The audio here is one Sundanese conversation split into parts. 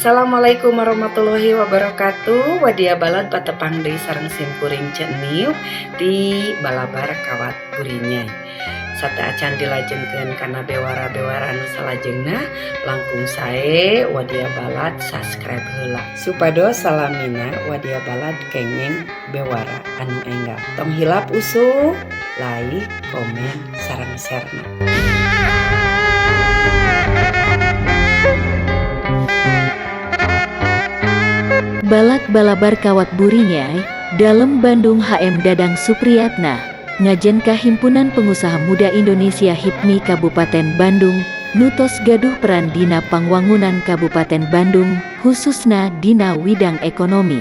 Assalamualaikum warahmatullahi wabarakatuh. Wadia balad patepang deui sareng simkuring ceniu di balabar kawat burinyai. Sata acan dilajengkeun kana bewara-bewara nu salajengna langkung sae wadia balad subscribe heula supados salamina wadia balad kengeng bewara anu enggal. Tong hilap usuh, like, komen, sareng share-na. Balad balabar kawat burinyai dalam Bandung HM Dadang Supriyatna ngajen ka Himpunan Pengusaha Muda Indonesia HIPMI Kabupaten Bandung nutos gaduh peran dina pangwangunan Kabupaten Bandung khususna dina widang ekonomi.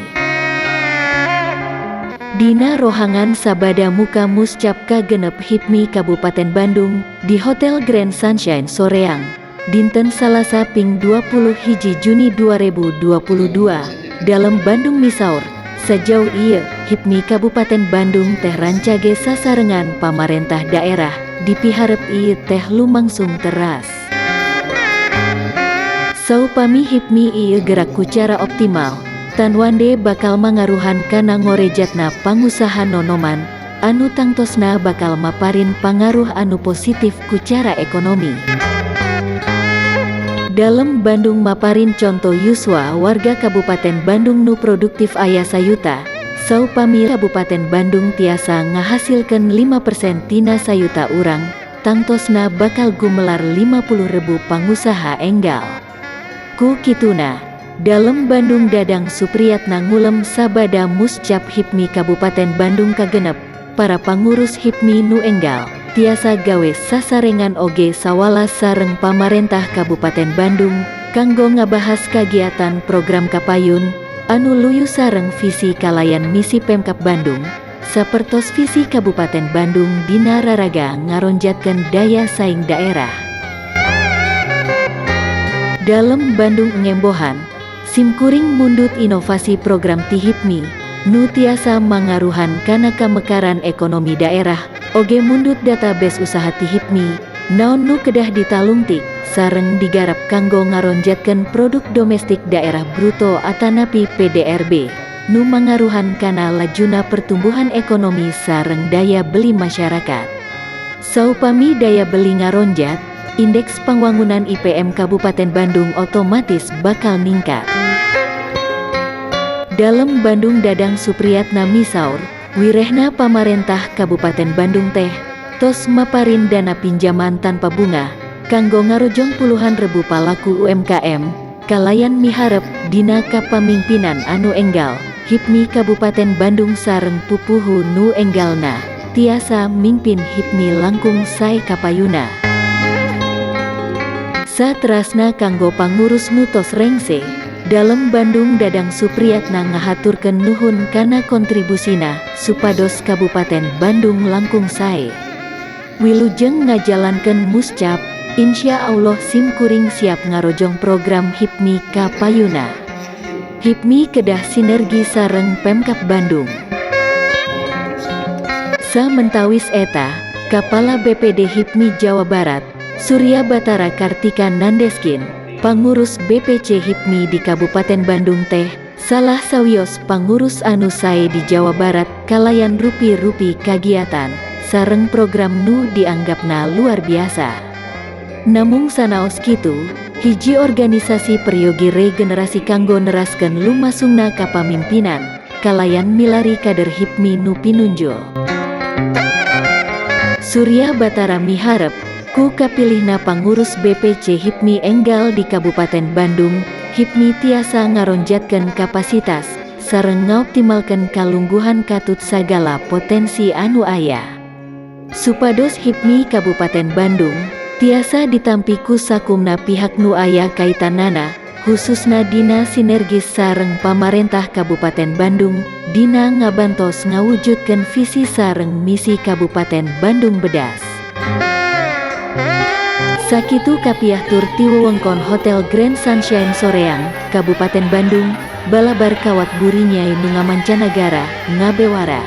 Dina rohangan sabada muka muscap kagenep HIPMI Kabupaten Bandung di Hotel Grand Sunshine Soreang dinten Salasa ping 21 Juni 2022 dalam Bandung Misaur. Sejauh ieu HIPMI Kabupaten Bandung teh rancage sasarengan pamarentah daerah dipiharep ieu teh lumangsung teras. Saupami HIPMI ieu gerak kucara optimal tan wande bakal mangaruhan kana ngorejatna pangusaha nonoman anu tangtosna bakal maparin pangaruh anu positif kucara ekonomi. Dalam Bandung maparin contoh yuswa warga Kabupaten Bandung nu produktif aya sayuta, saupami Kabupaten Bandung tiasa ngahasilkeun 5% tina sayuta urang, tangtosna bakal gumelar 50.000 pangusaha enggal. Ku kituna, dalam Bandung Dadang Supriyatna ngulem sabada muscap HIPMI Kabupaten Bandung kagenep, para pangurus HIPMI nu enggal tiasa gawe sasarengan oge sawala sareng pamarentah Kabupaten Bandung kanggo ngabahas kagiatan program kapayun anu luyu sareng visi kalayan misi Pemkab Bandung sapertos visi Kabupaten Bandung dina raraga ngaronjatkeun daya saing daerah. Dalam Bandung ngembohan simkuring mundut inovasi program ti HIPMI nu tiasa mangaruhan kana kamekaran ekonomi daerah oge mundut database usaha ti HIPMI naon nu kedah ditalungtik sareng digarap kanggo ngaronjatkeun produk domestik daerah bruto atanapi PDRB nu mangaruhan kana lajuna pertumbuhan ekonomi sareng daya beli masyarakat. Saupami daya beli ngaronjat, indeks pangwangunan IPM Kabupaten Bandung otomatis bakal ningkat. Dalam Bandung Dadang Supriyatna Misaur, wirehna pamarentah Kabupaten Bandung teh tos maparin dana pinjaman tanpa bunga kanggo ngarojong puluhan ribu palaku UMKM kalayan miharep dina kapamimpinan anu enggal HIPMI Kabupaten Bandung sareng pupuhu nu enggalna tiasa mimpin HIPMI langkung sae kapayuna. Saterasna kanggo pangurus nu tos rengse dalam Bandung Dadang Supriyatna ngahaturkeun nuhun kana kontribusina supados Kabupaten Bandung langkung sae. Wilujeng ngajalankeun muscap, insya Allah simkuring siap ngarojong program HIPMI kapayuna. HIPMI kedah sinergi sareng Pemkab Bandung. Samentawis eta, Kepala BPD HIPMI Jawa Barat, Surya Batara Kartika Nandeskin, pangurus BPC HIPMI di Kabupaten Bandung teh salah sawios pangurus anu sae di Jawa Barat kalayan rupi-rupi kagiatan sareng program nu dianggapna luar biasa. Namung sanaos kitu, hiji organisasi peryogi regenerasi kanggo neraskeun lumasungna kapamimpinan kalayan milari kader HIPMI nu pinunjul. Surya Batara miharep ku kapilihna pangurus BPC HIPMI enggal di Kabupaten Bandung, HIPMI tiasa ngaronjatkeun kapasitas sareng ngoptimalkeun kalungguhan katut sagala potensi anu aya. Supados HIPMI Kabupaten Bandung tiasa ditampi ku sakumna pihak nu aya kaitanana khususna dina sinergis sareng pamarentah Kabupaten Bandung dina ngabantos ngawujudkeun visi sareng misi Kabupaten Bandung bedas. Sakitu kapiah tur ti wewengkon Hotel Grand Sunshine Soreang, Kabupaten Bandung, balabar kawat burinyai nu ngamancanagara, ngabewara.